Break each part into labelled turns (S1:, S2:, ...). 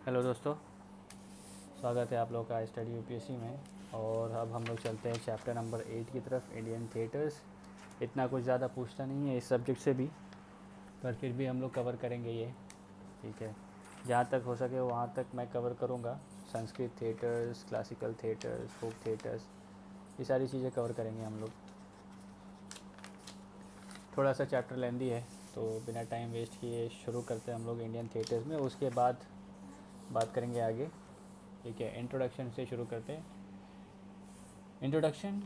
S1: Hello दोस्तों, स्वागत है आप लोग का स्टडी यूपीएससी में। और अब हम लोग चलते हैं चैप्टर नंबर 8 की तरफ, इंडियन थिएटर्स। इतना कुछ ज़्यादा पूछता नहीं है इस सब्जेक्ट से भी, पर फिर भी हम लोग कवर करेंगे ये। ठीक है, जहाँ तक हो सके वहाँ तक मैं कवर करूँगा। संस्कृत थिएटर्स, क्लासिकल थिएटर्स, फोक थिएटर्स, ये सारी चीज़ें कवर करेंगे हम लोग। थोड़ा सा चैप्टर लेंदी है, तो बिना टाइम वेस्ट किए शुरू करते हैं हम लोग इंडियन थिएटर्स में। उसके बाद बात करेंगे आगे। ठीक है, इंट्रोडक्शन से शुरू करते हैं। Introduction.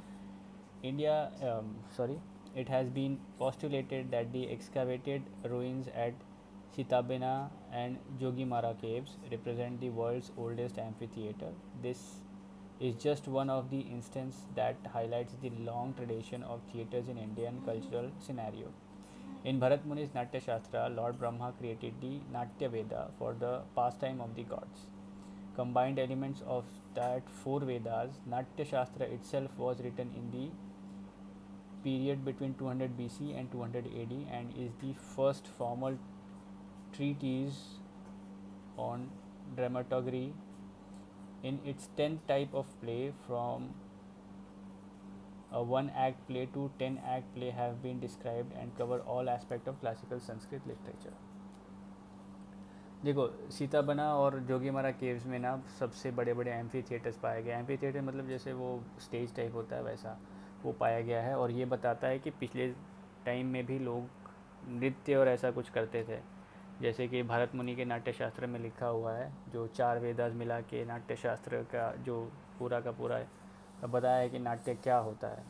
S1: It has been postulated that the excavated ruins at Sitabena and Jogimara caves represent the world's oldest amphitheater. This is just one of the instances that highlights the long tradition of theaters in Indian cultural scenario. In Bharat Muni's Natya Shastra, Lord Brahma created the Natya Veda for the pastime of the gods. Combined elements of that four Vedas, Natya Shastra itself was written in the period between 200 BC and 200 AD and is the first formal treatise on dramaturgy. In its 10th type of play, from a one act play to 10 act play, have been described and cover all aspects of classical Sanskrit literature. देखो, सीताबना और Jogimara caves में ना सबसे बड़े बड़े amphi theatres पाए गए। Amphi theatre मतलब जैसे वो स्टेज टाइप होता है, वैसा वो पाया गया है। और ये बताता है कि पिछले टाइम में भी लोग नृत्य और ऐसा कुछ करते थे। जैसे कि भरत मुनि के नाट्य शास्त्र में लिखा हुआ है, जो चार वेदास मिला के नाट्य शास्त्र का जो पूरा का पूरा बताया है कि नाट्य क्या होता है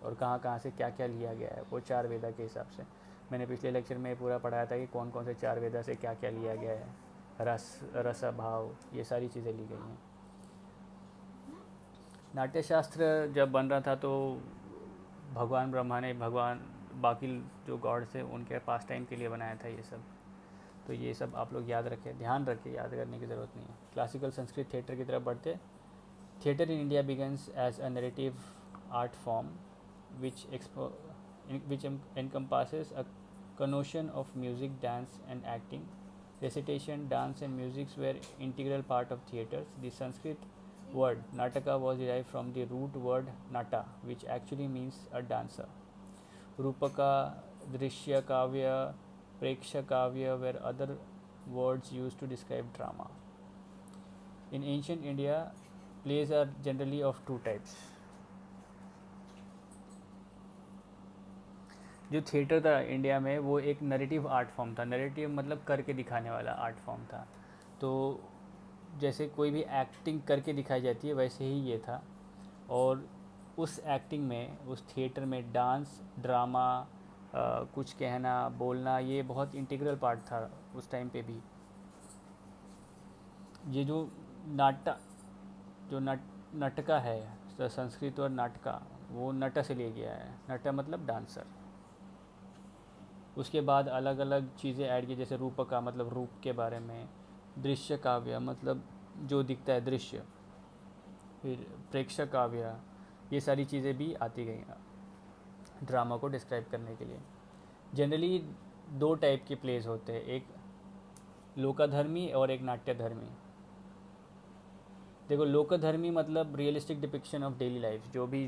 S1: और कहाँ कहाँ से क्या क्या लिया गया है, वो चार वेदा के हिसाब से। मैंने पिछले लेक्चर में पूरा पढ़ाया था कि कौन कौन से चार वेदा से क्या क्या लिया गया है। रस भाव, ये सारी चीज़ें ली गई हैं। नाट्यशास्त्र जब बन रहा था तो भगवान ब्रह्मा ने भगवान बाकी जो गॉड्स थे उनके पास टाइम के लिए बनाया था ये सब। तो ये सब आप लोग याद रखें, ध्यान रखें, याद करने की ज़रूरत नहीं है। क्लासिकल संस्कृत थिएटर की तरफ बढ़ते। Theatre in India begins as a narrative art form which encompasses a connotation of music, dance, and acting. Recitation, dance, and music were integral part of theatres. The Sanskrit word nataka was derived from the root word nata, which actually means a dancer. Rupaka, Drishya Kavya, Preksha Kavya were other words used to describe drama. In ancient India, plays are generally of two types. जो theatre था India में वो एक narrative art form था। Narrative मतलब करके दिखाने वाला आर्ट फॉर्म था। तो जैसे कोई भी एक्टिंग करके दिखाई जाती है वैसे ही ये था। और उस एक्टिंग में, उस थिएटर में डांस, ड्रामा, कुछ कहना, बोलना, ये बहुत इंटीग्रल पार्ट था उस टाइम पे भी। ये जो नाटा जो नटका है, संस्कृत और नाटका, वो नट से लिया गया है। नट मतलब डांसर। उसके बाद अलग अलग चीज़ें ऐड की, जैसे रूपका मतलब रूप के बारे में, दृश्य काव्य मतलब जो दिखता है दृश्य, फिर प्रेक्षक काव्य, ये सारी चीज़ें भी आती गई ड्रामा को डिस्क्राइब करने के लिए। जनरली दो टाइप के प्लेस होते हैं, एक लोकाधर्मी और एक नाट्यधर्मी। देखो, लोकधर्मी मतलब realistic depiction of daily life, जो भी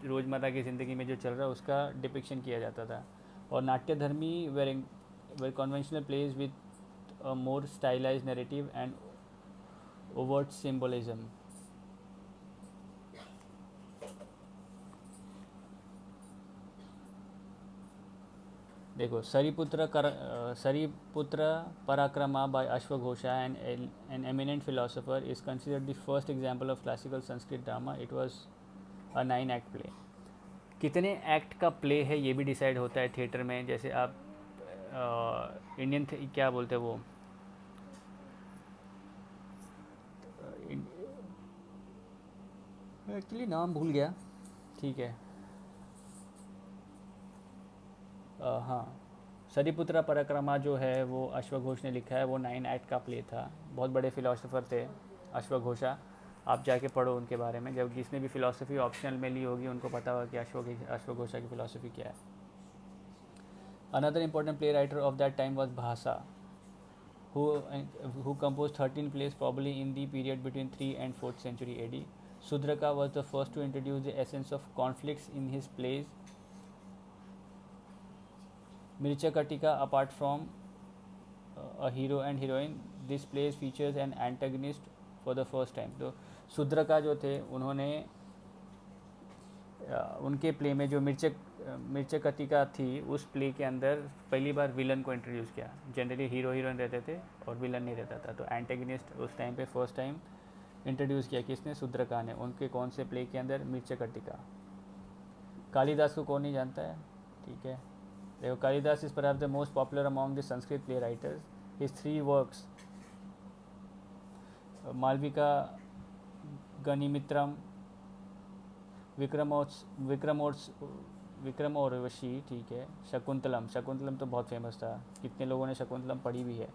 S1: रोज़मर्रा की ज़िंदगी में जो चल रहा है उसका डिपिक्शन किया जाता था। और Natyadharmi were conventional plays with a more stylized narrative and overt symbolism. देखो, सरीपुत्र पराक्रमा बाय अश्वघोषा an eminent philosopher is considered the first example of classical Sanskrit drama. It was a 9 act play. कितने एक्ट का प्ले है ये भी डिसाइड होता है theatre में। जैसे आप इंडियन क्या बोलते हैं वो, एक्चुअली नाम भूल गया। ठीक है, हाँ, सरिपुत्रा पराक्रमा जो है वो अश्वघोष ने लिखा है। वो 9 एक्ट का प्ले था। बहुत बड़े फिलोसोफर थे अश्वघोषा। आप जाके पढ़ो उनके बारे में, जब जिसने भी फ़िलासफ़ी ऑप्शनल में ली होगी उनको पता होगा कि अश्वघोषा की फ़िलासफ़ी क्या है। Another important play writer of that time was भाषा, who composed 13 plays probably in the period between 3 and 4th century AD. Sudraka was the first to introduce the essence of conflicts in his plays. Mirchakatika, apart from a hero and heroine, this plays features an antagonist for the first time. तो सुद्रका जो थे उन्होंने उनके play में जो मिर्चकतिका थी उस play के अंदर पहली बार विलन को इंट्रोड्यूस किया. जनरली हीरो हीरोइन रहते थे और विलन नहीं रहता था. तो एंटेगनिस्ट उस टाइम पे फर्स्ट टाइम इंट्रोड्यूस किया किसने? सुद्रका ने. उनके कौन से प्ले के अंदर? मिर्चकटिका. कालिदास को कौन नहीं जानता है? ठीक है, देखो Kalidasa is perhaps the most popular among the Sanskrit play writers. His 3 works Malavikagnimitram, Vikramorvashi, ठीक है, शकुंतलम तो बहुत फेमस था. कितने लोगों ने शकुंतलम पढ़ी भी है.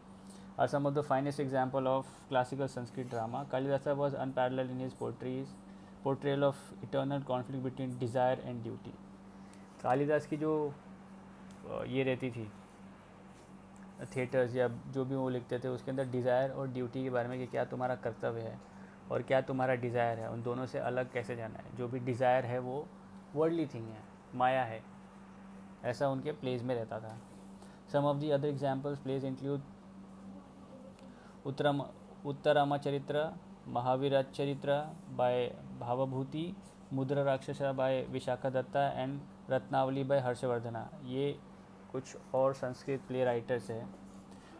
S1: Are some of the finest example of classical Sanskrit drama. Kalidasa was unparalleled in his portrayal of eternal conflict between desire and duty. Kalidasa की जो ये रहती थी थिएटर्स या जो भी वो लिखते थे उसके अंदर डिज़ायर और ड्यूटी के बारे में कि क्या तुम्हारा कर्तव्य है और क्या तुम्हारा डिज़ायर है, उन दोनों से अलग कैसे जाना है. जो भी डिज़ायर है वो वर्ल्डली थिंग है, माया है, ऐसा उनके प्लेज में रहता था. Some of the other examples plays include Uttararamacharita, Mahaviracharita by Bhavabhuti, Mudrarakshasa by Vishakhadatta and Ratnavali by Harshavardhana. ये कुछ और संस्कृत प्ले राइटर्स हैं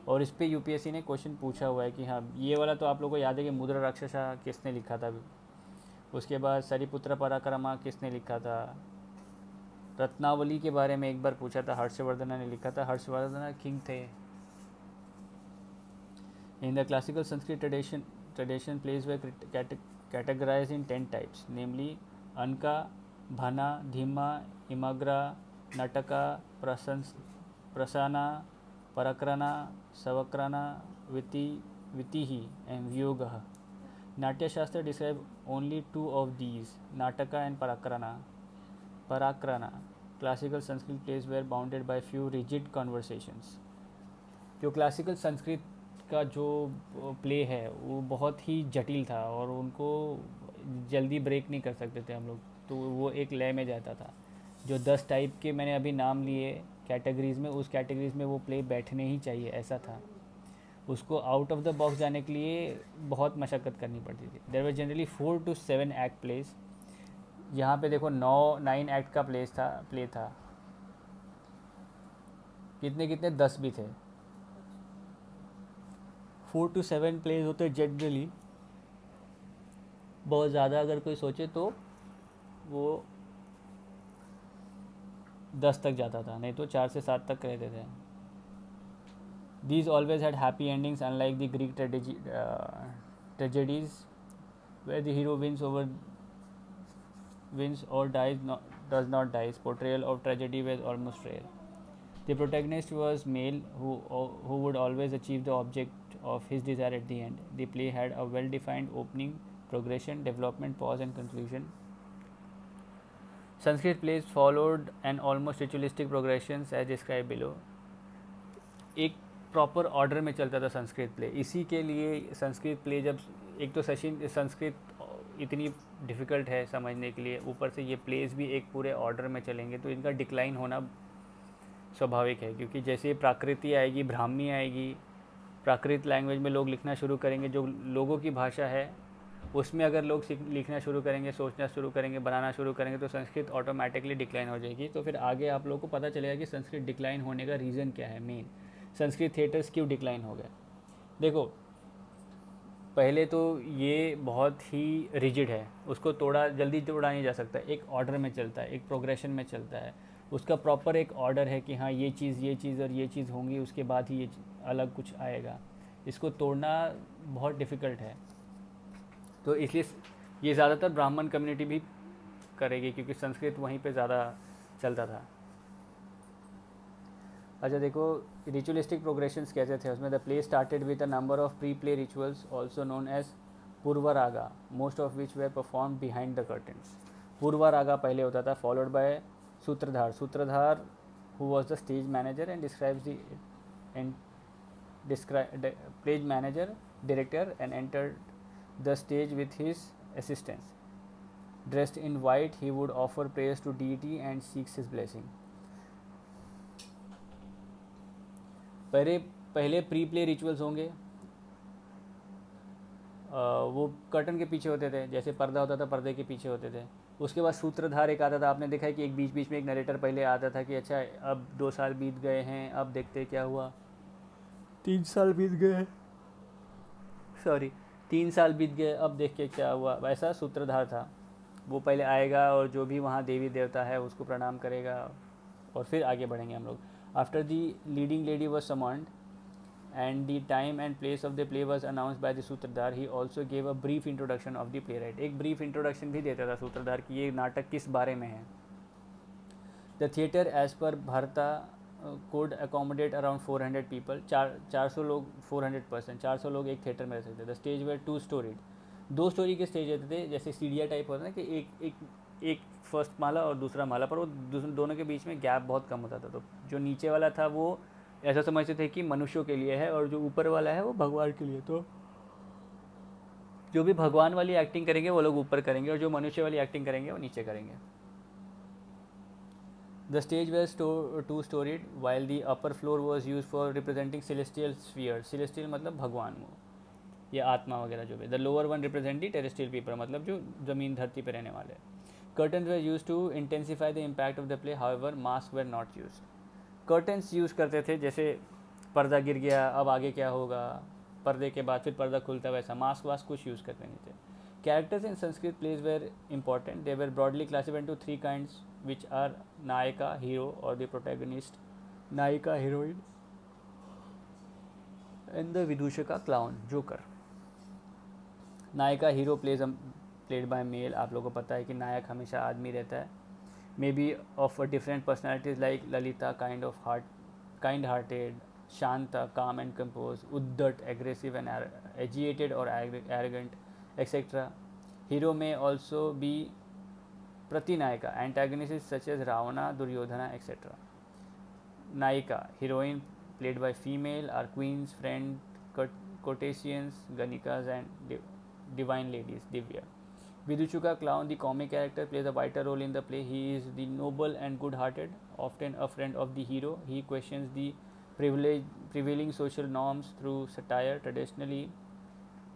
S1: और इस पे यूपीएससी ने क्वेश्चन पूछा हुआ है कि हाँ ये वाला तो आप लोगों को याद है कि मुद्रा राक्षसा किसने लिखा था. उसके बाद सरिपुत्र पराक्रमा किसने लिखा था. रत्नावली के बारे में एक बार पूछा था, हर्षवर्धना ने लिखा था. हर्षवर्धना किंग थे. In the classical Sanskrit tradition plays were categorize in 10 types, namely Anka, Bhana, Dima, इमाग्रा, Nataka, Prahasana, Prakarana, Samavakara, Vithi and vyogah. Natya Shastra describe only 2 of these, Nataka and Parakrana. Classical Sanskrit plays were bounded by few rigid conversations. जो classical Sanskrit का जो play है वो बहुत ही जटिल था और उनको जल्दी ब्रेक नहीं कर सकते थे हम लोग, तो वो एक लय में जाता था. जो 10 टाइप के मैंने अभी नाम लिए कैटेगरीज़ में, उस कैटेगरीज़ में वो प्ले बैठने ही चाहिए, ऐसा था. उसको आउट ऑफ द बॉक्स जाने के लिए बहुत मशक्क़त करनी पड़ती थी. There were generally 4 to 7 act plays. यहाँ पे देखो 9 एक्ट का प्ले था. कितने 10 भी थे. 4 to 7 प्लेज होते जनरली. बहुत ज़्यादा अगर कोई सोचे तो वो 10 तक जाता था, नहीं तो 4 से 7 तक रहते थे. These always had happy endings, unlike the Greek tragedies where the hero wins or does not die. Portrayal of tragedy was almost rare. The protagonist was male who would always achieve the object of his desire at the end. The play had a well-defined opening, progression, development, pause and conclusion. Sanskrit plays followed an almost ritualistic progression as described below. एक proper order में चलता था Sanskrit play. इसी के लिए Sanskrit play जब एक तो संस्कृत इतनी डिफ़िकल्ट है समझने के लिए, ऊपर से ये प्लेस भी एक पूरे ऑर्डर में चलेंगे तो इनका डिक्लाइन होना स्वाभाविक है. क्योंकि जैसे प्राकृति आएगी, ब्राह्मी आएगी, प्राकृत लैंग्वेज में लोग लिखना शुरू करेंगे, जो लोगों की भाषा है उसमें अगर लोग लिखना शुरू करेंगे, सोचना शुरू करेंगे, बनाना शुरू करेंगे तो संस्कृत ऑटोमेटिकली डिक्लाइन हो जाएगी. तो फिर आगे आप लोगों को पता चलेगा कि संस्कृत डिक्लाइन होने का रीज़न क्या है. मेन संस्कृत थिएटर्स क्यों डिक्लाइन हो गए. देखो पहले तो ये बहुत ही रिजिड है, उसको जल्दी तोड़ा नहीं जा सकता. एक ऑर्डर में चलता है, एक प्रोग्रेशन में चलता है. उसका प्रॉपर एक ऑर्डर है कि हाँ ये चीज़ और ये चीज़ होंगी, उसके बाद ही ये अलग कुछ आएगा. इसको तोड़ना बहुत डिफ़िकल्ट है. तो इसलिए ये ज़्यादातर ब्राह्मण कम्युनिटी भी करेगी क्योंकि संस्कृत वहीं पे ज़्यादा चलता था. अच्छा देखो रिचुअलिस्टिक प्रोग्रेशंस कैसे थे उसमें. The play started with a number of pre play rituals also known as Purvaranga, most of which were perform behind the curtains. Purvaranga पहले होता था, followed by Sutradhar who was the stage manager and describes the pledge manager, director, and entered the stage with his assistants. Dressed in white, he would offer prayers to deity and seeks his blessing. पहले पहले pre play rituals होंगे, वो curtain के पीछे होते थे, जैसे पर्दा होता था पर्दे के पीछे होते थे. उसके बाद सूत्रधार एक आता था. आपने देखा है कि एक बीच बीच में एक नरेटर पहले आता था कि अच्छा अब 2 साल बीत गए हैं, अब देखते क्या हुआ. 3 साल बीत गए, सॉरी 3 साल बीत गए, अब देख के क्या हुआ. वैसा सूत्रधार था. वो पहले आएगा और जो भी वहाँ देवी देवता है उसको प्रणाम करेगा और फिर आगे बढ़ेंगे हम लोग. After the leading lady was summoned and the time and place of the play was announced by the सूत्रधार. He also gave a brief introduction of the playwright. एक brief introduction भी देता था सूत्रधार कि ये नाटक किस बारे में है. The theatre as per Bharata could accommodate around 400 people. 400 लोग 400%, 400 लोग एक थिएटर में रह सकते थे. The stage were 2 storied. 2 story के स्टेज रहते थे, जैसे सीढ़िया टाइप होता है ना कि एक फर्स्ट माला और दूसरा माला, पर वो दोनों के बीच में गैप बहुत कम होता था. तो जो नीचे वाला था वो ऐसा समझते थे कि मनुष्यों के लिए है और जो ऊपर वाला है वो भगवान के लिए. तो जो भी भगवान वाली एक्टिंग करेंगे वो लोग ऊपर करेंगे और जो मनुष्य वाली एक्टिंग करेंगे वो नीचे करेंगे. The stage where 2 storied while the upper floor was use for representing celestial sphere. Celestial मतलब भगवान वो या आत्मा वगैरह जो भी. The lower one represent the terrestrial people मतलब जो ज़मीन धरती पर रहने वाले. Curtains were use to intensify the impact of the play, however mask were not use. Curtains use करते थे, जैसे पर्दा गिर गया अब आगे क्या होगा, पर्दे के बाद फिर पर्दा खुलता, वैसा मास्क वास्क कुछ यूज़ करते नहीं थे. Characters in Sanskrit plays were important. They were broadly classified to 3 kinds which are nayika hero और the protagonist. Nayika heroine and the vidushaka clown joker. Nayika hero played by male. आप लोगों को पता है कि नायक हमेशा आदमी रहता है. Maybe of a different personalities like Lalita, kind-hearted, Shanta, calm and composed, Uddat, aggressive and agitated or arrogant, etc. Hero may also be Pratinayika, antagonists such as Ravana, Duryodhana, etc. Nayika, heroine played by female, are queens, friend, courtesians, Ganikas and divine ladies, Divya. Viduchuka clown, the comic character, plays a vital role in the play. He is the noble and good-hearted, often a friend of the hero. He questions the prevailing social norms through satire. Traditionally,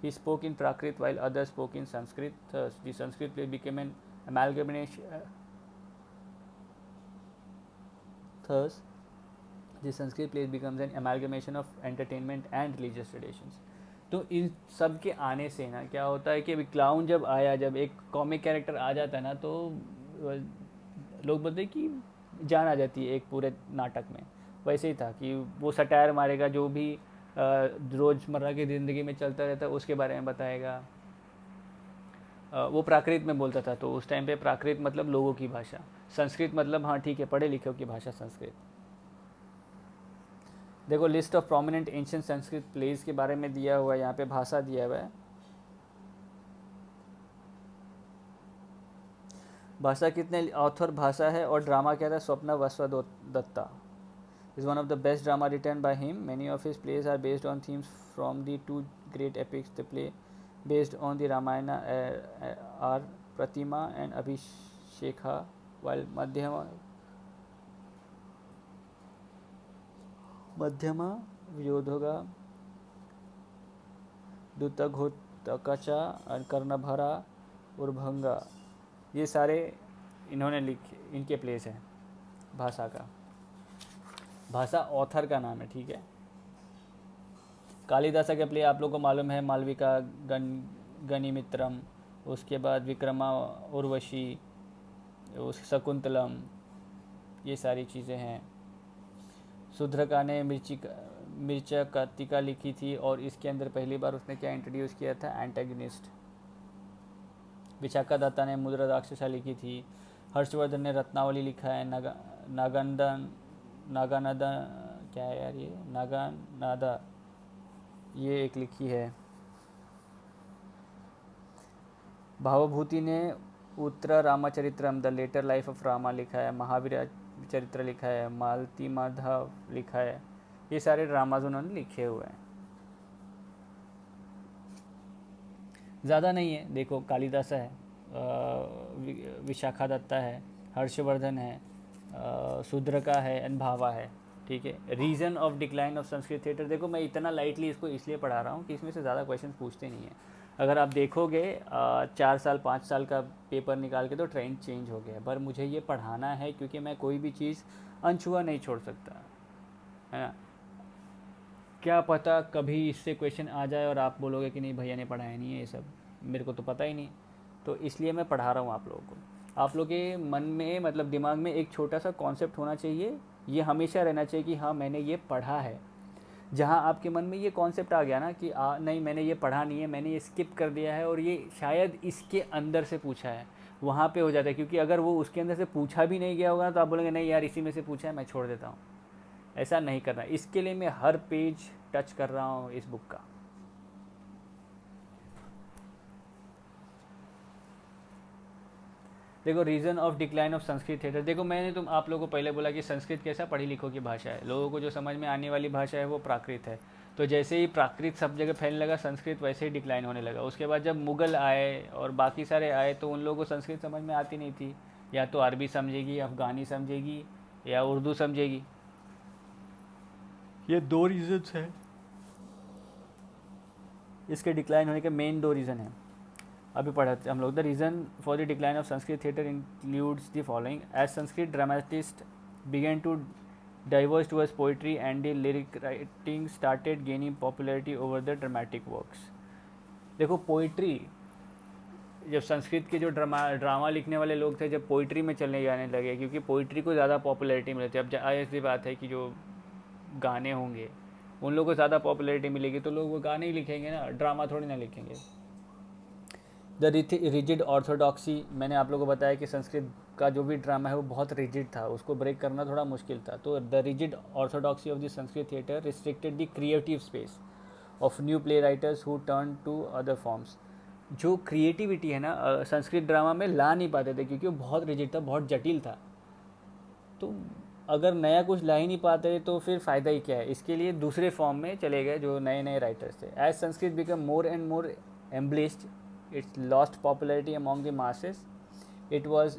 S1: he spoke in Prakrit while others spoke in Sanskrit. Thus, the Sanskrit play became an amalgamation. Thus, the Sanskrit play becomes an amalgamation of entertainment and religious traditions. तो इन सब के आने से ना क्या होता है कि अभी क्लाउन जब आया, जब एक कॉमिक कैरेक्टर आ जाता है ना तो लोग बोलते हैं कि जान आ जाती है एक पूरे नाटक में. वैसे ही था कि वो सटायर मारेगा, जो भी रोज़मर्रा की ज़िंदगी में चलता रहता है उसके बारे में बताएगा. वो प्राकृत में बोलता था, तो उस टाइम पे प्राकृत मतलब लोगों की भाषा, संस्कृत मतलब हाँ ठीक है पढ़े लिखे की भाषा संस्कृत. देखो list of prominent ancient Sanskrit plays के बारे में दिया हुआ है, यहाँ पे भाषा दिया हुआ है. भाषा कितने ऑथर भाषा है और ड्रामा क्या था. Swapna वसवदत्ता is one of the best drama written by him. Many of his plays are based on themes from the 2 great epics. The play based on the Ramayana are Pratima and Abhishekha, while Madhyama, Vyodhoga, Duttaghottakacha और कर्णभरा, उर्भंगा, ये सारे इन्होंने लिखे, इनके place हैं. भाषा का, भाषा ऑथर का नाम है, ठीक है. कालिदासा के प्ले आप लोग को मालूम है, मालविका, गनिमित्रम, उसके बाद विक्रमा, उर्वशी, उस शकुंतलम, ये सारी चीज़ें हैं. शूद्रका ने मिर्चकातिका लिखी थी और इसके अंदर पहली बार उसने क्या इंट्रोड्यूस किया था, एंटेगनिस्ट. विशाखा दत्ता ने मुद्रा राक्षसा लिखी थी. हर्षवर्धन ने रत्नावली लिखा है. नागानदा क्या है यार, ये नागानादा ये एक लिखी है. भावभूति ने Uttara Ramacharitram, the later life of Rama लिखा है. महावीर चरित्र लिखा है. मालती माधव लिखा है. ये सारे ड्रामाज उन्होंने लिखे हुए हैं। ज़्यादा नहीं है, देखो कालिदास है, विशाखा दत्ता है, हर्षवर्धन है, शूद्रका है एंड भावा है। ठीक है, reason of decline of Sanskrit theatre, देखो मैं इतना लाइटली इसको इसलिए पढ़ा रहा हूँ कि इसमें से ज़्यादा क्वेश्चन पूछते नहीं हैं। अगर आप देखोगे 4 साल 5 साल का पेपर निकाल के तो ट्रेंड चेंज हो गया, पर मुझे ये पढ़ाना है क्योंकि मैं कोई भी चीज़ अनछुआ नहीं छोड़ सकता, है ना। क्या पता कभी इससे क्वेश्चन आ जाए और आप बोलोगे कि नहीं भैया ने पढ़ाया नहीं है ये सब, मेरे को तो पता ही नहीं। तो इसलिए मैं पढ़ा रहा हूँ आप लोगों को। आप लोग के मन में मतलब दिमाग में एक छोटा सा कॉन्सेप्ट होना चाहिए, ये हमेशा रहना चाहिए कि हाँ मैंने ये पढ़ा है। जहाँ आपके मन में ये कॉन्सेप्ट आ गया ना कि नहीं मैंने ये पढ़ा नहीं है, मैंने ये स्किप कर दिया है और ये शायद इसके अंदर से पूछा है, वहाँ पे हो जाता है। क्योंकि अगर वो उसके अंदर से पूछा भी नहीं गया होगा तो आप बोलेंगे नहीं यार इसी में से पूछा है, मैं छोड़ देता हूँ। ऐसा नहीं करना, इसके लिए मैं हर पेज टच कर रहा हूँ इस बुक का। देखो reason of decline of Sanskrit theatre, देखो मैंने तुम आप लोगों को पहले बोला कि संस्कृत कैसा पढ़ी लिखों की भाषा है, लोगों को जो समझ में आने वाली भाषा है वो प्राकृत है। तो जैसे ही प्राकृत सब जगह फैलने लगा, संस्कृत वैसे ही डिक्लाइन होने लगा। उसके बाद जब मुग़ल आए और बाकी सारे आए तो उन लोगों को संस्कृत समझ में आती नहीं थी, या तो अरबी समझेगी, अफ़गानी समझेगी या उर्दू समझेगी। ये 2 रीज़न्स हैं इसके डिक्लाइन होने के, मेन 2 रीज़न हैं। अभी पढ़ाते हम लोग। The reason for the decline of Sanskrit theatre includes the following: as Sanskrit dramatist began to diverge towards poetry and the lyric writing started gaining popularity over the dramatic works। देखो poetry, जब संस्कृत के जो drama लिखने वाले लोग थे जब पोइट्री में चलने जाने लगे, क्योंकि पोइट्री को ज़्यादा पॉपुलैरिटी मिलती है। अब ऐसी बात है कि जो गाने होंगे उन लोगों को ज़्यादा पॉपुलैरिटी मिलेगी तो लोग वो गाने ही लिखेंगे ना, ड्रामा थोड़ी ना लिखेंगे। द रिजिड ऑर्थोडॉक्सी, मैंने आप लोगों को बताया कि संस्कृत का जो भी ड्रामा है वो बहुत रिजिड था, उसको ब्रेक करना थोड़ा मुश्किल था। तो the rigid orthodoxy of the Sanskrit theatre restricted the creative space of new play writers who turn to other forms. जो क्रिएटिविटी है ना संस्कृत ड्रामा में ला नहीं पाते थे क्योंकि वो बहुत रिजिड था, बहुत जटिल था। तो अगर नया कुछ ला ही नहीं पाते तो फिर फ़ायदा ही क्या है। इसके लिए दूसरे फॉर्म में चले गए जो नए नए राइटर्स थे। As Sanskrit became more and more embellished, it lost popularity among the masses. It lost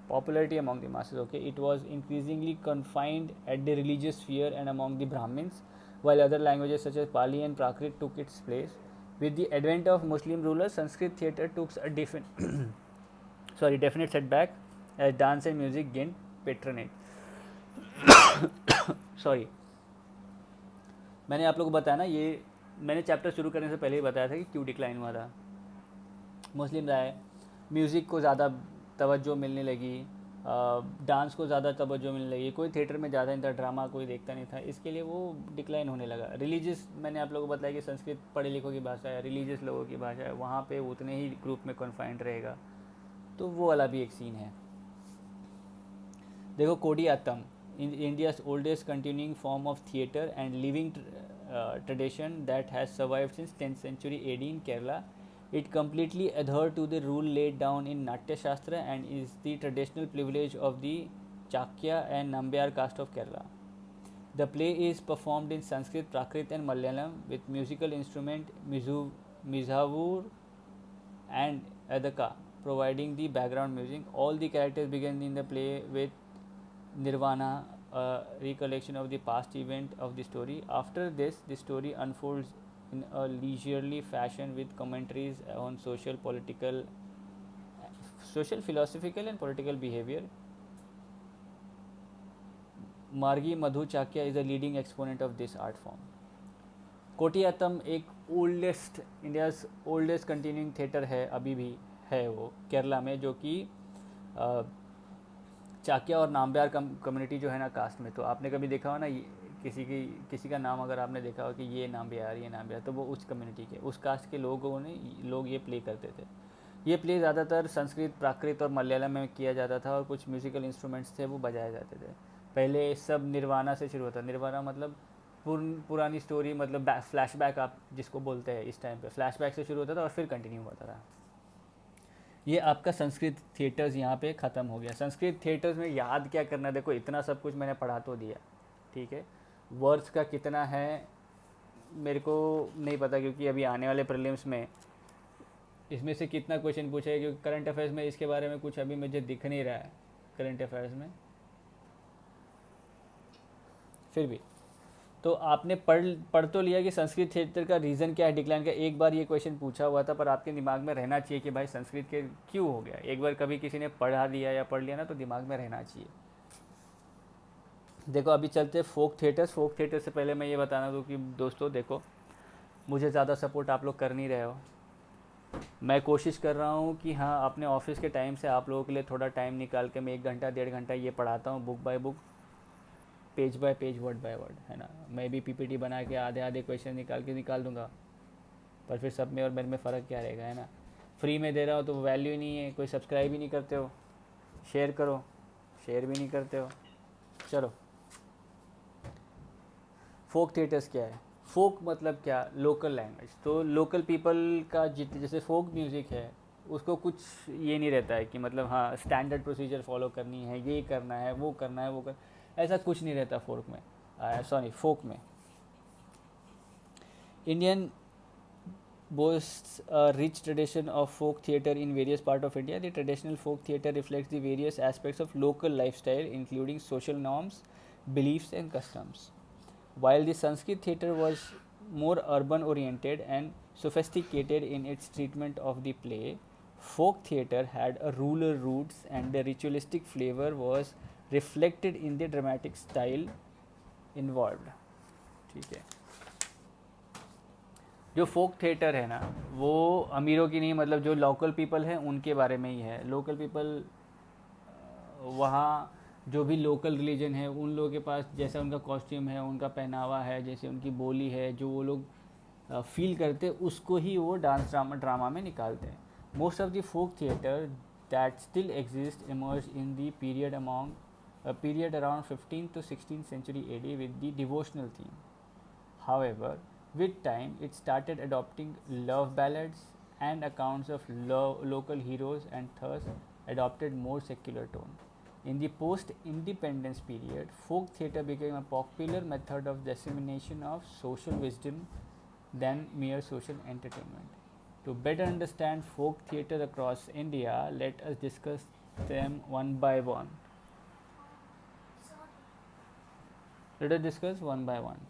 S1: popularity among the masses, okay. It was increasingly confined at the religious sphere and among the Brahmins, while other languages such as Pali and Prakrit took its place. With the advent of Muslim rulers, Sanskrit theatre took a definite setback as dance and music gained patronage। Sorry, मैंने आप लोगों को बताया ना, ये मैंने chapter शुरू करने से पहले ही बताया था कि क्यों डिक्लाइन हुआ था। मुस्लिम राय, म्यूज़िक को ज़्यादा तवज्जो मिलने लगी, डांस को ज़्यादा तवज्जो मिलने लगी, कोई थिएटर में ज़्यादा नहीं था, ड्रामा कोई देखता नहीं था, इसके लिए वो डिक्लाइन होने लगा। रिलीजियस, मैंने आप लोगों को बताया कि संस्कृत पढ़े लिखों की भाषा है, रिलीजियस लोगों की भाषा है, वहाँ पे उतने ही ग्रुप में कन्फाइंड रहेगा, तो वो वाला भी एक सीन है। देखो कोडियात्तम, India's oldest continuing form of theatre and living tradition that has survived since 10th century AD in Kerala. It completely adhered to the rule laid down in Natya Shastra and is the traditional privilege of the Chakya and Nambyar caste of Kerala. The play is performed in Sanskrit, Prakrit and Malayalam with musical instrument Mizhavur and Adaka providing the background music. All the characters begin in the play with Nirvana, a recollection of the past event of the story. After this, the story unfolds in a leisurely fashion with commentaries on social, philosophical and political behavior. Margi Madhu Chakya is a leading exponent of this art form. कोटियात्तम एक India's oldest continuing theatre है, अभी भी है वो केरला में, जो कि चाक्या और नाम्ब्यार कम्युनिटी जो है ना कास्ट में। तो आपने कभी देखा हो ना किसी का नाम अगर आपने देखा हो कि ये नाम्ब्यार, तो वो उस कम्युनिटी के, उस कास्ट के लोग ये प्ले करते थे। ये प्ले ज़्यादातर संस्कृत, प्राकृत और मलयालम में किया जाता था और कुछ म्यूज़िकल इंस्ट्रूमेंट्स थे वो बजाए जाते थे। पहले सब निर्वाणा से शुरू होता, निर्वाणा मतलब पुरानी स्टोरी, मतलब फ्लैशबैक आप जिसको बोलते हैं, इस टाइम पे फ्लैशबैक से शुरू होता था और फिर कंटिन्यू होता था। ये आपका संस्कृत थिएटर्स यहाँ पे ख़त्म हो गया। संस्कृत थिएटर्स में याद क्या करना, देखो इतना सब कुछ मैंने पढ़ा तो दिया, ठीक है। वर्थ का कितना है मेरे को नहीं पता, क्योंकि अभी आने वाले प्रीलिम्स में इसमें से कितना क्वेश्चन पूछा है, क्योंकि करंट अफेयर्स में इसके बारे में कुछ अभी मुझे दिख नहीं रहा है करंट अफेयर्स में। फिर भी तो आपने पढ़ तो लिया कि संस्कृत थिएटर का रीज़न क्या है डिक्लाइन का। एक बार ये क्वेश्चन पूछा हुआ था, पर आपके दिमाग में रहना चाहिए कि भाई संस्कृत के क्यों हो गया। एक बार कभी किसी ने पढ़ा दिया या पढ़ लिया ना, तो दिमाग में रहना चाहिए। देखो अभी चलते फोक थिएटर्स। फोक थिएटर से पहले मैं ये बताना दूँ कि दोस्तों देखो, मुझे ज़्यादा सपोर्ट आप लोग कर नहीं रहे हो। मैं कोशिश कर रहा हूँ कि हाँ, अपने ऑफिस के टाइम से आप लोगों के लिए थोड़ा टाइम निकाल के मैं 1 घंटा 1.5 घंटा ये पढ़ाता हूँ, book by book, page bye page, word by word, है ना। मैं भी पीपीटी बना के आधे आधे क्वेश्चन निकाल दूंगा, पर फिर सब में और मेरे में फ़र्क क्या रहेगा, है ना। फ्री में दे रहा हो तो वैल्यू ही नहीं है, कोई सब्सक्राइब ही नहीं करते हो। शेयर करो, शेयर भी नहीं करते हो। चलो, फोक थिएटर्स क्या है। फोक मतलब क्या, लोकल लैंग्वेज। तो लोकल पीपल का जैसे फोक म्यूज़िक है, उसको कुछ ये नहीं रहता है कि मतलब हाँ स्टैंडर्ड प्रोसीजर फॉलो करनी है, ये करना है, वो करना है, वो कर, ऐसा कुछ नहीं रहता फोक में, सॉरी फोक में। Indian boasts a rich tradition of folk theatre in various parts of India. The traditional folk theatre reflects the various aspects of local lifestyle, including social norms, beliefs, and customs. While the Sanskrit theatre was more urban oriented and sophisticated in its treatment of the play, folk theatre had a rural roots and the ritualistic flavor was reflected in the dramatic style involved. ठीक है। जो फोक theatre है ना, वो अमीरों की नहीं, मतलब जो लोकल पीपल हैं उनके बारे में ही है। लोकल पीपल वहाँ जो भी लोकल रिलीजन है उन लोगों के पास जैसा उनका कॉस्ट्यूम है, उनका पहनावा है, जैसे उनकी बोली है, जो वो लोग फील करते, उसको ही वो डांस ड्रामा में निकालते हैं। Most of the folk theatre that still exist emerge in the period around 15th to 16th century AD with the devotional theme. However, with time, it started adopting love ballads and accounts of local heroes and thus adopted more secular tone. In the post independence period, folk theatre became a popular method of dissemination of social wisdom than mere social entertainment. To better understand folk theatre across India, let us discuss them one by one. Let us discuss one by one.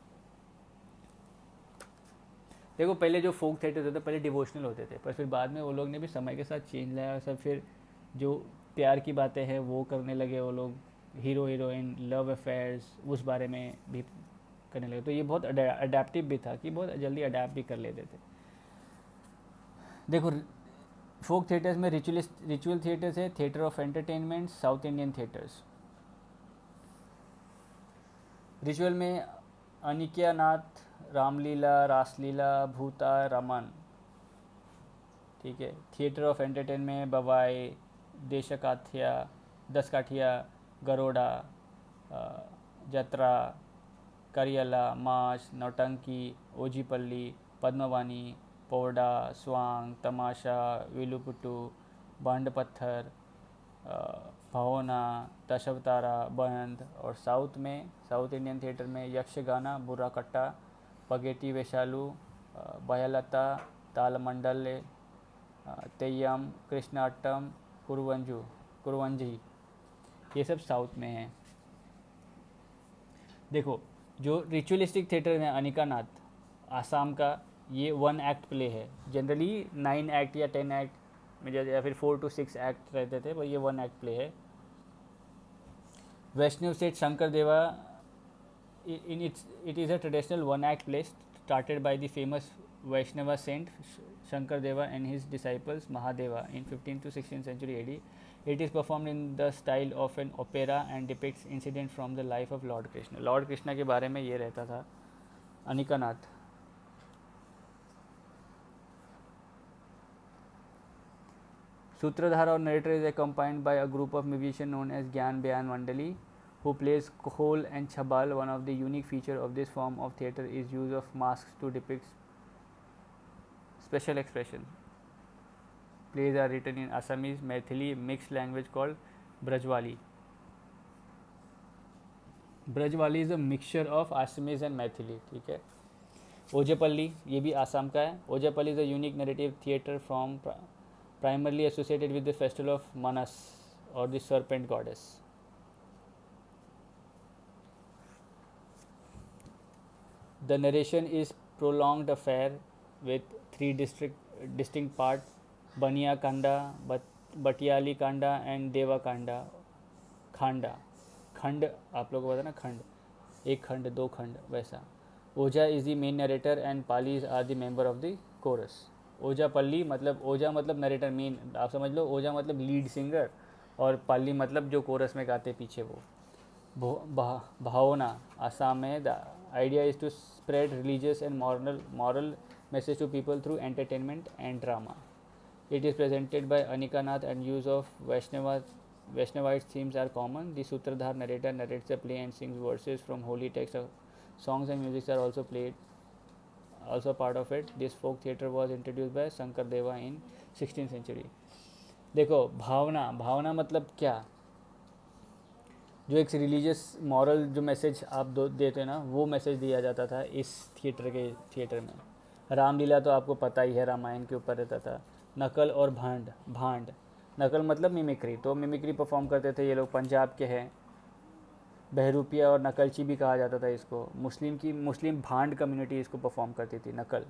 S1: देखो पहले जो फोक theatre होते थे पहले devotional होते थे, पर फिर बाद में वो लोग ने भी समय के साथ चेंज लाया और सब फिर जो प्यार की बातें हैं वो करने लगे वो लोग, हीरो हीरोइन, लव अफेयर्स, उस बारे में भी करने लगे। तो ये बहुत अडेप्टिव भी था कि बहुत जल्दी अडेप्ट भी कर लेते थे। देखो फोक थिएटर्स में रिचुअल थिएटर्स है, theatre of entertainment, south Indian theatres. Ritual में अनिक्यानाथ, रामलीला, रासलीला, भूता, रमन, ठीक है। थिएटर ऑफ एंटरटेनमेंट बवाई, देशकाठिया, दसकाठिया, गरोडा, जत्रा, करियला, माश, नौटंकी, ओजीपल्ली, पद्मवानी, पोडा, स्वांग, तमाशा, विलुपुटू, बांड पत्थर, भवना, दशावतारा, बंद। और साउथ इंडियन थिएटर में यक्षगाना, बुर्राकट्टा, पगेटी वेशालू, बयलता, तालमंडल, तेयम, कृष्णाट्टम, कुरवंजी, ये सब साउथ में है। देखो जो रिचुअलिस्टिक थिएटर है अनिकानाथ आसाम का, ये 1 एक्ट प्ले है। जनरली 9 एक्ट या 10 एक्ट में या फिर 4 to 6 एक्ट रहते थे, पर ये 1 एक्ट प्ले है। वैष्णव सेठ शंकर देवा, it is a traditional 1 act play started by the famous Vaishnava saint Shankar Deva and his disciples Mahadeva in 15th to 16th century AD. It is performed in the style of an opera and depicts incident from the life of Lord Krishna. Lord Krishna के बारे में ये रहता था अनिकानाथ। Sutradhara or narrator is accompanied by a group of musicians known as Gyan Bayan Mandali, who plays Khol and Chabal. One of the unique features of this form of theatre is use of masks to depict special expression. Plays are written in Assamese, Maithili, mixed language called Brajwali. Brajwali is a mixture of Assamese and Maithili, ठीक है। ओजेपल्ली ये भी आसाम का है। Ojapali is a unique narrative theatre from primarily associated with the festival of Manas or the serpent goddess. The narration is prolonged affair with three distinct parts: Baniya Kanda, Batiyali Kanda and Deva Kanda. खंडा खंड आप लोगों को पता ना, खंड एक खंड दो खंड वैसा। Oja is the main narrator and palis are the member of the chorus. Oja pali मतलब ओझा मतलब नरेटर मेन, आप समझ लो। ओझा मतलब लीड सिंगर और पल्ली मतलब जो कोरस में गाते पीछे वो। भावना आसाम में the idea is to spread religious and moral message to people through entertainment and drama. It is presented by Anika Nath and use of Vaishnavite themes are common. The Sutradhar narrator narrates the play and sings verses from holy text. Songs and music are also part of it. This folk theatre was introduced by Shankar Deva in 16th century. देखो भावना मतलब क्या, जो एक religious moral जो message आप देते हैं ना, वो मैसेज दिया जाता था इस थिएटर में। रामलीला तो आपको पता ही है, रामायण के ऊपर रहता था। नकल और भांड नकल मतलब मिमिक्री, तो मिमिक्री परफॉर्म करते थे ये लोग, पंजाब के हैं। बहरूपिया और नकलची भी कहा जाता था इसको। मुस्लिम भांड कम्युनिटी इसको परफॉर्म करती थी। नकल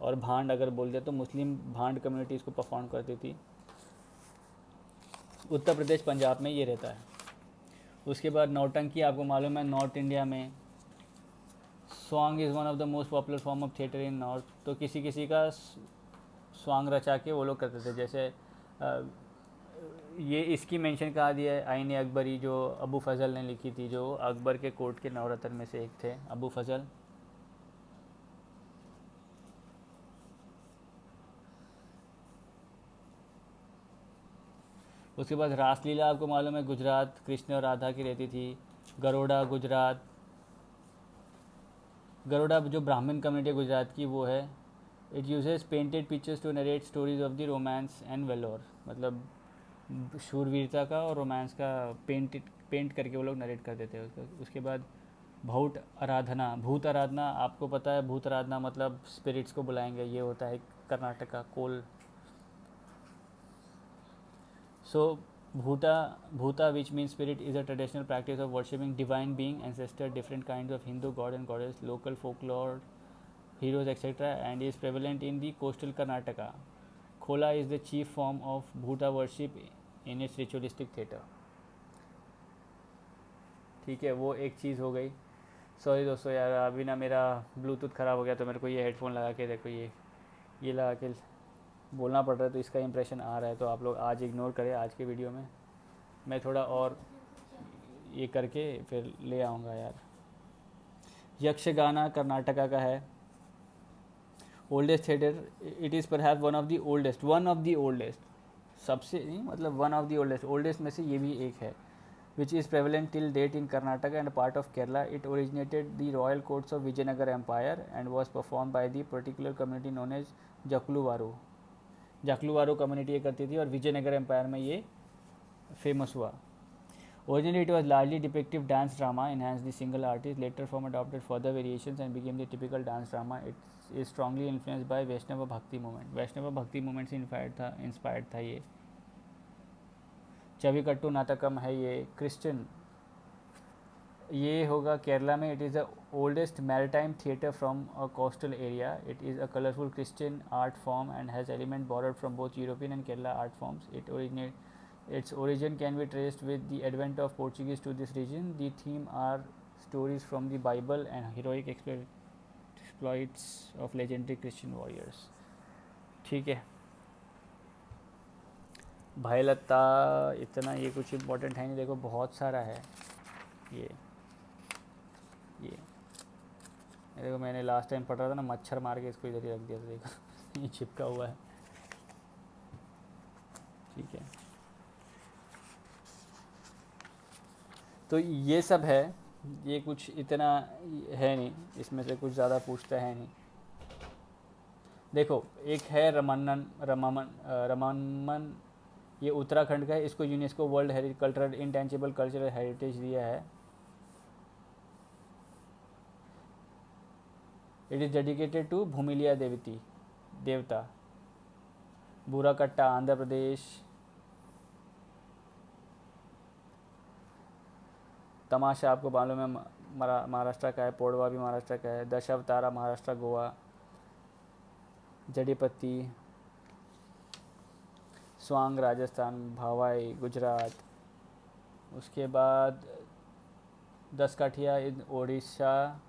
S1: और भांड अगर बोल दे तो मुस्लिम भांड कम्युनिटी इसको परफॉर्म करती थी। उत्तर प्रदेश पंजाब में ये रहता है। उसके बाद नौटंकी आपको मालूम है नॉर्थ इंडिया में। Song is one of the most popular form of theatre in north. तो किसी का सॉन्ग रचा के वो लोग करते थे। जैसे ये इसकी मेंशन कहा दिया है आईन अकबरी, जो अबू फज़ल ने लिखी थी, जो अकबर के कोर्ट के नवरत्न में से एक थे अबू फज़ल। उसके बाद रासलीला आपको मालूम है गुजरात, कृष्ण और राधा की रहती थी। गरोड़ा गुजरात, गरोड़ा जो ब्राह्मण कम्युनिटी गुजरात की वो है। It uses painted pictures to narrate stories of the romance and valour, मतलब शूरवीरता का और रोमांस का पेंट करके वो लोग नरेट करते थे। उसके बाद भूत आराधना आपको पता है। भूत आराधना मतलब स्पिरिट्स को बुलाएंगे, ये होता है कर्नाटक का कोल। So, Bhuta, which means spirit, is a traditional practice of worshipping divine being, ancestor, different kinds of Hindu god and goddess, local folklore, heroes, etc., and is prevalent in the coastal Karnataka. Khola is the chief form of Bhuta worship in its ritualistic theatre. ठीक है, वो एक चीज़ हो गई। Sorry दोस्तों यार, अभी ना मेरा ब्लूटूथ ख़राब हो गया तो मेरे को ये हेडफोन लगा के देखो, ये लगा के बोलना पड़ रहा है, तो इसका इंप्रेशन आ रहा है। तो आप लोग आज इग्नोर करें आज के वीडियो में। मैं थोड़ा और ये करके फिर ले आऊँगा यार। यक्षगाना कर्नाटका का है। Oldest theatre, it is perhaps one of the oldest, सबसे नहीं मतलब वन ऑफ द ओल्डेस्ट में से ये भी एक है। which is prevalent till date in Karnataka and part of Kerala. It originated the royal courts of Vijayanagar Empire and was performed by the particular community known as Jakluvaru. Jakluvaru community ये करती थी और विजयनगर एम्पायर में ये famous हुआ। Originally it was largely depictive dance drama enhanced the single artist. Later form adopted further variations and became the typical dance drama. It is strongly influenced by Vaishnava Bhakti movement. वैष्णव भक्ति movement से inspired था ये। चविकट्टू नाटकम है ये Christian, ये होगा केरला में। It is the oldest maritime theatre from a coastal area. It is a colourful Christian art form and has element borrowed from both European and Kerala art forms. Its origin can be traced with the advent of Portuguese to this region. The theme are stories from the Bible and heroic exploits of legendary Christian warriors. ठीक है भाई लत्ता, इतना ये कुछ important है नहीं। देखो बहुत सारा है ये देखो, मैंने लास्ट टाइम पढ़ रहा था ना, मच्छर मार के इसको इधर ही रख दिया था, देखो ये चिपका हुआ है। ठीक है, तो ये सब है, ये कुछ इतना है नहीं, इसमें से कुछ ज़्यादा पूछता है नहीं। देखो एक है रमामन, ये उत्तराखंड का है। इसको UNESCO world cultural intangible cultural heritage दिया है। It is dedicated to Bhumiliya Devta. Burakatta, Andhra Pradesh. तमाशा आपको मालूम है महाराष्ट्र का है, पोड़वा भी महाराष्ट्र का है, दशावतारा महाराष्ट्र गोवा, जड़ीपत्ती स्वांग राजस्थान, भावाई गुजरात, उसके बाद दसकाठिया इन Odisha.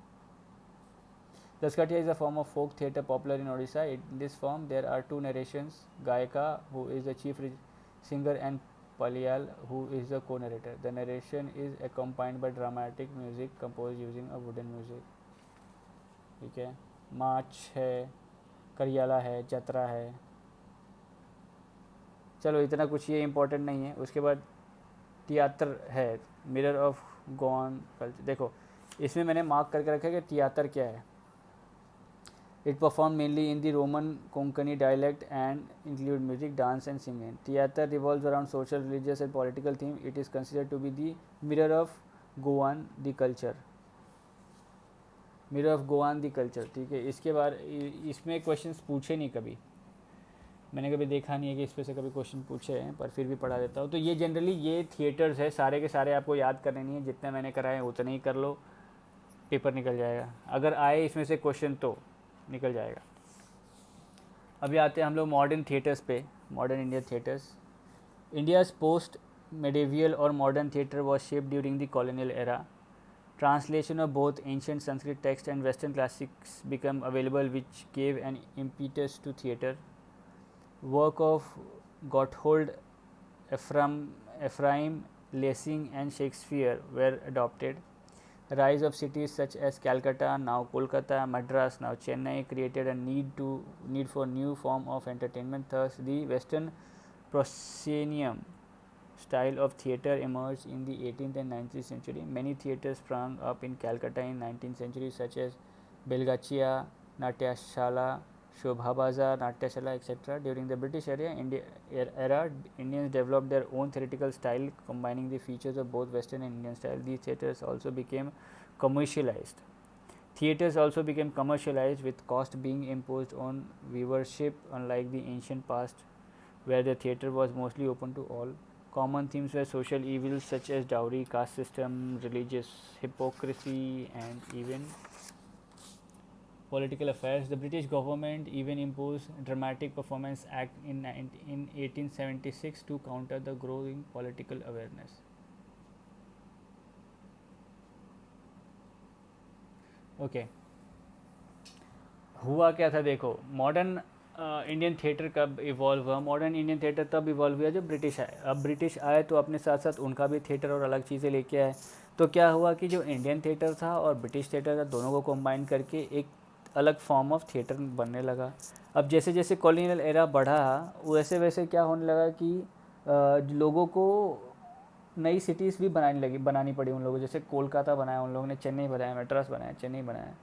S1: Daskatia is a form of folk theatre popular in Odisha. In this form, there are two narrations: Gayaka, who is the chief singer, and Paliyal, who is the co-narrator. The narration is accompanied by dramatic music composed using a wooden music. ठीक है, माच है, करियाला है, जतरा है. चलो इतना कुछ ये इम्पोर्टेंट नहीं है. उसके बाद थिएटर है, मिरर ऑफ गॉन कल्चर. देखो इसमें मैंने मार्क करके रखा है कि थिएटर क्या है. It performed mainly in the Roman Konkani dialect and include music, dance and singing. Theatre revolves around social, religious and political themes. It is considered to be the mirror of Goan the culture. Mirror of Goan the culture. ठीक है. इसके बाद इसमें questions पूछे नहीं कभी, मैंने कभी देखा नहीं है कि इस पर से कभी क्वेश्चन पूछे हैं, पर फिर भी पढ़ा देता हूँ. तो ये जनरली ये थिएटर्स है, सारे के सारे आपको याद करने नहीं है. जितने मैंने कराए उतने ही कर लो, पेपर निकल जाएगा. अगर आए इसमें से क्वेश्चन तो निकल जाएगा. अभी आते हैं हम लोग मॉडर्न थिएटर्स पे. Modern Indian theatres. India's post medieval और modern theatre was shaped during the colonial era. Translation of both ancient Sanskrit text and western classics became available which gave an impetus to theatre. Work of Gotthold Ephraim Lessing and Shakespeare were adopted. Rise of cities such as Calcutta, now Kolkata, Madras, now Chennai, created a need for new form of entertainment. Thus, the Western proscenium style of theatre emerged in the 18th and 19th century. Many theatres sprang up in Calcutta in 19th century, such as Belgachia, Natyashala, Shobha Bazaar, Natyashala, etc. During the British era, Indians developed their own theatrical style, combining the features of both Western and Indian style. These theatres also became commercialized. Theatres also became commercialized, with cost being imposed on viewership, unlike the ancient past, where the theatre was mostly open to all. Common themes were social evils such as dowry, caste system, religious hypocrisy, and even political affairs. The British government even imposed Dramatic Performance Act in 1876 to counter the growing political awareness. Okay हुआ क्या था. देखो modern Indian theatre कब evolve हुआ. Modern Indian theatre तब evolve हुआ जब British आए. अब ब्रिटिश आए तो अपने साथ साथ उनका भी थिएटर और अलग चीज़ें लेके आए. तो क्या हुआ कि जो इंडियन थिएटर था और ब्रिटिश थिएटर था, दोनों को कंबाइन करके एक अलग फॉर्म ऑफ थिएटर बनने लगा. अब जैसे जैसे कॉलोनियल एरा बढ़ा, वैसे वैसे क्या होने लगा कि लोगों को नई सिटीज़ भी बनानी पड़ी उन लोगों. जैसे कोलकाता बनाया उन लोगों ने, चेन्नई बनाया, मद्रास बनाया, चेन्नई बनाया.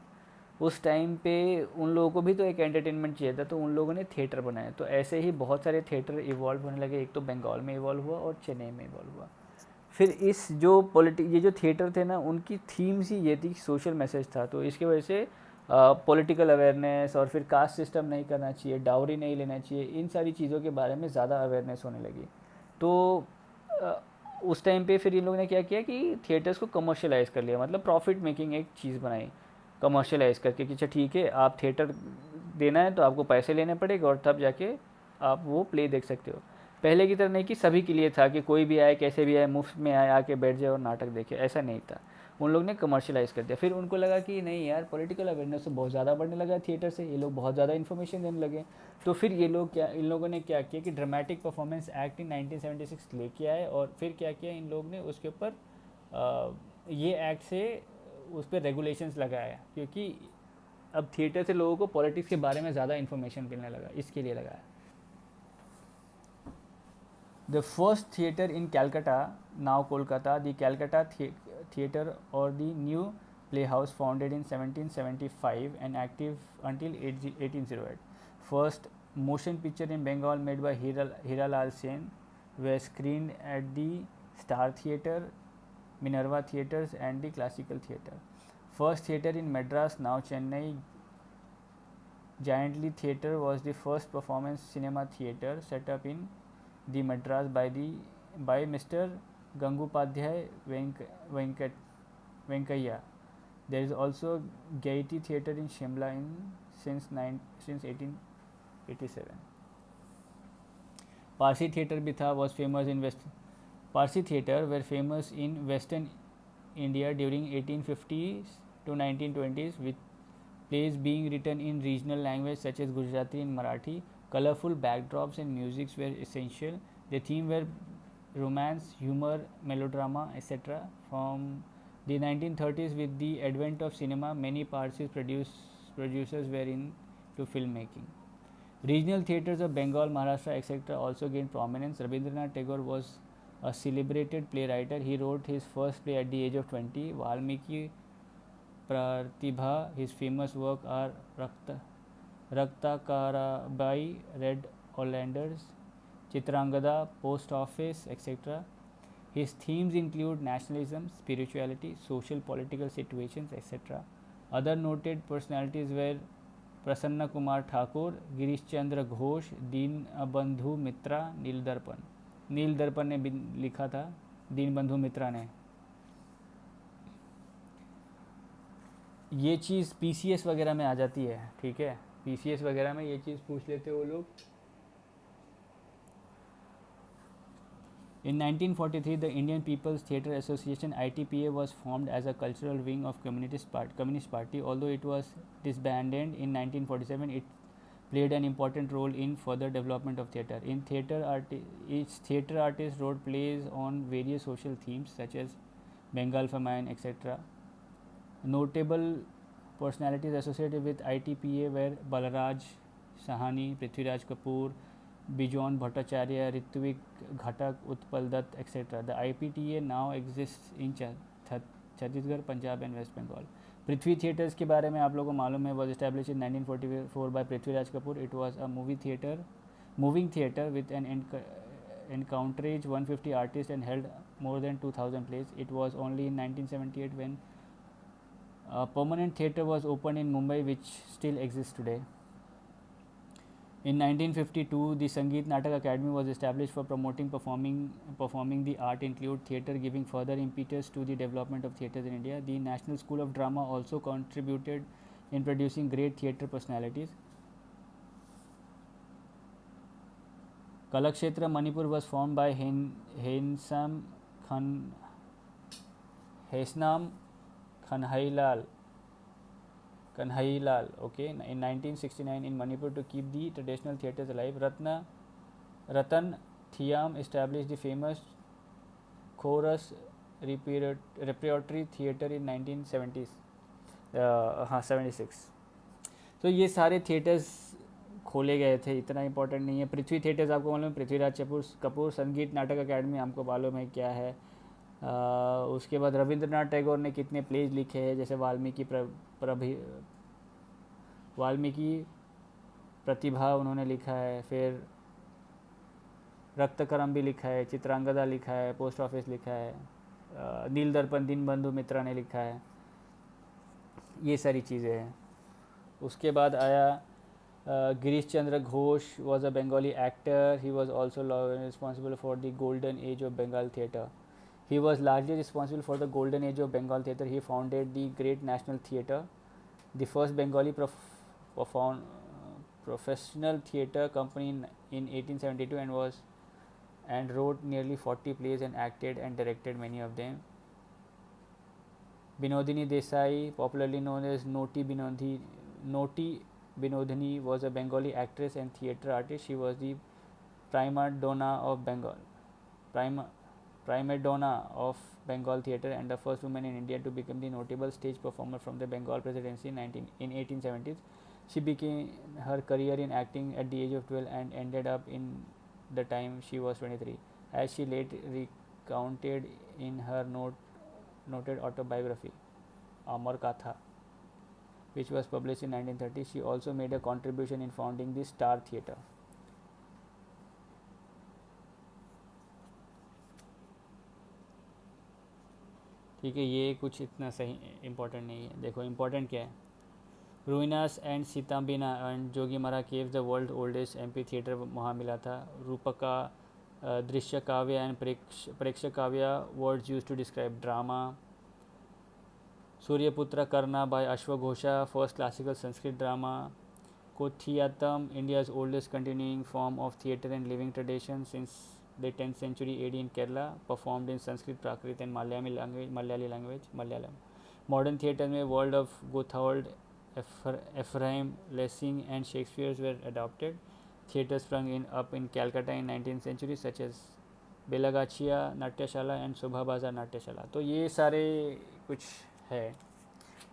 S1: उस टाइम पे उन लोगों को भी तो एक एंटरटेनमेंट चाहिए था, तो उन लोगों ने थिएटर बनाए. तो ऐसे ही बहुत सारे थिएटर इवॉल्व होने लगे. एक तो बंगाल में इवॉल्व हुआ और चेन्नई में इवॉल्व हुआ. फिर इस जो ये जो थिएटर थे ना, उनकी थीम्स ही ये थी, सोशल मैसेज था. तो इसकी वजह से पॉलिटिकल अवेयरनेस, और फिर कास्ट सिस्टम नहीं करना चाहिए, डाउरी नहीं लेना चाहिए, इन सारी चीज़ों के बारे में ज़्यादा अवेयरनेस होने लगी. तो उस टाइम पे फिर इन लोगों ने क्या किया कि थिएटर्स को कमर्शियलाइज़ कर लिया. मतलब प्रॉफिट मेकिंग एक चीज़ बनाई कमर्शियलाइज़ करके कि अच्छा ठीक है, आप थिएटर देना है तो आपको पैसे लेने पड़ेगा और तब जाके आप वो प्ले देख सकते हो. पहले की तरह नहीं कि सभी के लिए था कि कोई भी आए, कैसे भी आए, मुफ्त में आए, आके बैठ जाए और नाटक देखे. ऐसा नहीं था. उन लोग ने कमर्शियलाइज़ कर दिया. फिर उनको लगा कि नहीं यार, पॉलिटिकल अवेयरनेस तो बहुत ज़्यादा बढ़ने लगा थिएटर से, ये लोग बहुत ज़्यादा इन्फॉर्मेशन देने लगे. तो फिर इन लोगों ने क्या किया कि ड्रामेटिक परफॉर्मेंस एक्ट इन 1976 लेके आए. और फिर क्या किया इन लोग ने, उसके ऊपर ये एक्ट से उस पर रेगुलेशंस लगाया, क्योंकि अब थिएटर से लोगों को पॉलिटिक्स के बारे में ज़्यादा इन्फॉर्मेशन मिलने लगा, इसके लिए लगाया. The first theatre in Calcutta, now Kolkata, the Calcutta Theatre or the New Playhouse, founded in 1775 and active until 1808. First motion picture in Bengal made by Hiralal Sen were screened at the Star Theatre, Minerva Theatres and the Classical Theatre. First theatre in Madras, now Chennai, Giantly Theatre was the first performance cinema theatre set up in the Madras by Mr. Gangopadhyay Venkaiah. There is also Gaiety Theatre in Shimla since 1887. Parsi Theatre भी था, was famous in West. Parsi Theatre were famous in Western India during 1850s to 1920s, with plays being written in regional language such as Gujarati and Marathi. Colorful backdrops and musics were essential. The theme were romance, humor, melodrama, etc. From the 1930s, with the advent of cinema, many Parsi producers were into filmmaking. Regional theatres of Bengal, Maharashtra, etc. also gained prominence. Rabindranath Tagore was a celebrated playwright. He wrote his first play at the age of 20. Valmiki Pratibha, his famous work are Raktakarabai, Red Oleanders, Chitrangada, Post Office, etc. His themes include nationalism, spirituality, social political situations, etc. Other noted personalities were प्रसन्न कुमार ठाकुर, गिरीश चंद्र घोष, दीनबंधु मित्रा, नील दर्पण ने लिखा था, दीनबंधु मित्रा ने. ये चीज़ PCS वगैरह में आ जाती है, ठीक है, पीसीएस वगैरह में ये चीज़ पूछ लेते वो लोग. In 1943, the Indian People's Theatre Association (ITPA) was formed as a cultural wing of Communist Party. Although it was disbanded in 1947, it played an important role in further development of theatre. Each theatre artist wrote plays on various social themes such as Bengal famine, etc. Notable personalities associated with ITPA were Balaraj Sahani, Prithviraj Kapoor, Bijon Bhattacharya, Ritvik Ghatak, Utpal Dutt, etc. The IPTA now exists in Chhattisgarh, Punjab and West Bengal. Prithvi Theatres के बारे में आप लोगों को मालूम है, was established in 1944 by Prithviraj Kapoor. It was a moving theatre with an encounterage 150 artists and held more than 2000 plays. It was only in 1978 when a permanent theatre was opened in Mumbai, which still exists today. In 1952, the Sangeet Natak Academy was established for promoting performing the art include theatre, giving further impetus to the development of theatres in India. The National School of Drama also contributed in producing great theatre personalities. Kalakshetra Manipur was formed by Hesnam Kanhailal, okay, in 1969 in Manipur to keep the traditional theatres alive. Ratan Thiam established the famous Chorus Repertory Theatre in 1970s. 76. तो ये सारे theatres खोले गए थे, इतना important नहीं है. पृथ्वी theatres आपको मालूम है, पृथ्वीराज कपूर. संगीत नाटक अकेडमी हमको मालूम है क्या है. उसके बाद रविंद्रनाथ टैगोर ने कितने प्लेज लिखे हैं, जैसे वाल्मीकि प्रतिभा उन्होंने लिखा है, फिर रक्तकरम भी लिखा है, चित्रांगदा लिखा है, पोस्ट ऑफिस लिखा है, नील दर्पण दीनबंधु मित्रा ने लिखा है, ये सारी चीज़ें हैं. उसके बाद आया Girish Chandra Ghosh was a Bengali actor. He was also responsible for the golden age of Bengal theatre. He was largely responsible for the golden age of Bengal theatre. He founded the Great National Theatre, the first Bengali professional theatre company in 1872, and wrote nearly 40 plays and acted and directed many of them. Binodini Desai, popularly known as Noti Binodini, was a Bengali actress and theatre artist. She was the prima donna of Bengal theatre and the first woman in India to become the notable stage performer from the Bengal Presidency in 1870s. She began her career in acting at the age of 12 and ended up in the time she was 23, as she later recounted in her noted autobiography, Amar Katha, which was published in 1930. She also made a contribution in founding the Star Theatre. ठीक है, ये कुछ इतना सही important नहीं है. देखो important क्या है, रुइनास and Sitabenga and Jogimara caves the world oldest amphitheatre वहाँ मिला था. Rupaka drishya kavya and preksha kavya words use to describe drama. Suryaputra Karna by अश्वघोषा first classical Sanskrit drama. Kothiyatam, India's oldest continuing form of theatre and living tradition since the 10th century AD in Kerala, performed in Sanskrit, Prakrit and Malayali language. Malayalam. Modern theatre में World of Gotthard, Ephraim Lessing and Shakespeare were adopted. Theatre sprung up in Calcutta in 19th century such as Belgachia Natyashala and Shobha Bazar Natyashala. तो ये सारे कुछ है.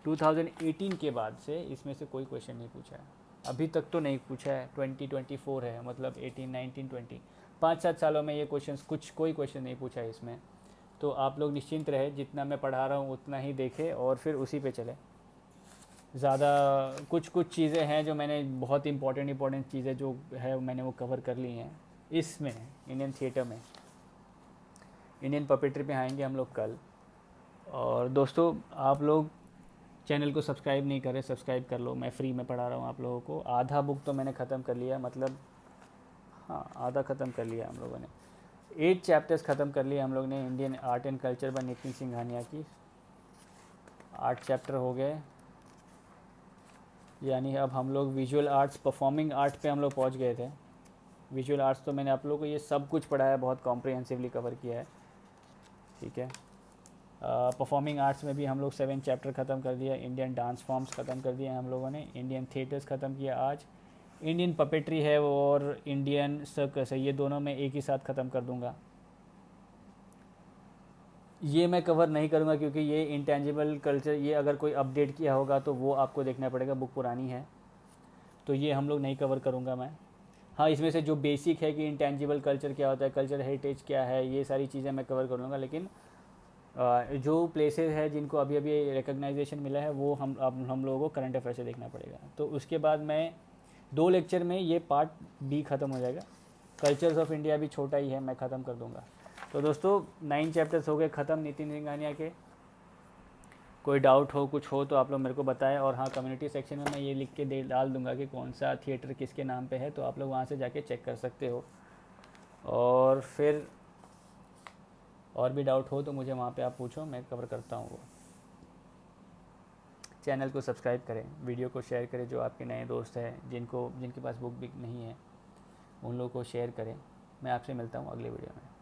S1: 2018 के बाद से इसमें से कोई क्वेश्चन नहीं पूछा है अभी तक, तो नहीं पूछा है. 2024 है, मतलब 18, 19, 20 5-7 सालों में ये क्वेश्चन कोई क्वेश्चन नहीं पूछा है इसमें. तो आप लोग निश्चिंत रहे, जितना मैं पढ़ा रहा हूँ उतना ही देखें और फिर उसी पे चले. ज़्यादा कुछ चीज़ें हैं जो मैंने बहुत इंपॉर्टेंट चीज़ें जो है मैंने वो कवर कर ली हैं इसमें. इंडियन थिएटर में इंडियन पपेट्री पे आएंगे हम लोग कल. और दोस्तों आप लोग चैनल को सब्सक्राइब नहीं करें, सब्सक्राइब कर लो. मैं फ्री में पढ़ा रहा हूँ आप लोगों को. आधा बुक तो मैंने ख़त्म कर लिया, मतलब हाँ आधा ख़त्म कर लिया हम लोगों ने. 8 चैप्टर्स ख़त्म कर लिए हम लोग ने Indian art and culture by Nitin Singhania की. 8 चैप्टर हो गए. यानी अब हम लोग विजुअल आर्ट्स, परफॉर्मिंग आर्ट पे हम लोग पहुँच गए थे. विजुअल आर्ट्स तो मैंने आप लोगों को ये सब कुछ पढ़ाया, बहुत कॉम्प्रिहेंसिवली कवर किया है. ठीक है. परफॉर्मिंग आर्ट्स में भी हम लोग 7 चैप्टर ख़त्म कर दिया. इंडियन डांस फॉर्म्स ख़त्म कर दिया हम लोगों ने. इंडियन थिएटर्स ख़त्म किया आज. इंडियन पपेट्री है वो और इंडियन सर्कस है, ये दोनों मैं एक ही साथ ख़त्म कर दूंगा. ये मैं कवर नहीं करूँगा क्योंकि ये इंटेंजिबल कल्चर, ये अगर कोई अपडेट किया होगा तो वो आपको देखना पड़ेगा, बुक पुरानी है तो ये हम लोग नहीं कवर करूँगा मैं. हाँ, इसमें से जो बेसिक है कि इंटेंजिबल कल्चर क्या होता है, कल्चर हेरिटेज क्या है, ये सारी चीज़ें मैं कवर कर लूँगा. लेकिन जो प्लेसेस है जिनको अभी अभी रिकग्नाइजेशन मिला है वो हम लोगों को करंट अफेयर से देखना पड़ेगा. तो उसके बाद मैं 2 लेक्चर में ये पार्ट बी ख़त्म हो जाएगा. कल्चर्स ऑफ इंडिया भी छोटा ही है, मैं ख़त्म कर दूंगा. तो दोस्तों 9 चैप्टर्स हो गए ख़त्म नितिन सिंघानिया के. कोई डाउट हो, कुछ हो तो आप लोग मेरे को बताएं. और हाँ, कम्युनिटी सेक्शन में मैं ये लिख के डाल दूंगा कि कौन सा थिएटर किसके नाम पे है, तो आप लोग वहाँ से जाके चेक कर सकते हो. और फिर और भी डाउट हो तो मुझे वहाँ पे आप पूछो, मैं कवर करता हूँ वो. चैनल को सब्सक्राइब करें, वीडियो को शेयर करें. जो आपके नए दोस्त हैं जिनके पास बुक भी नहीं है उन लोगों को शेयर करें. मैं आपसे मिलता हूँ अगले वीडियो में.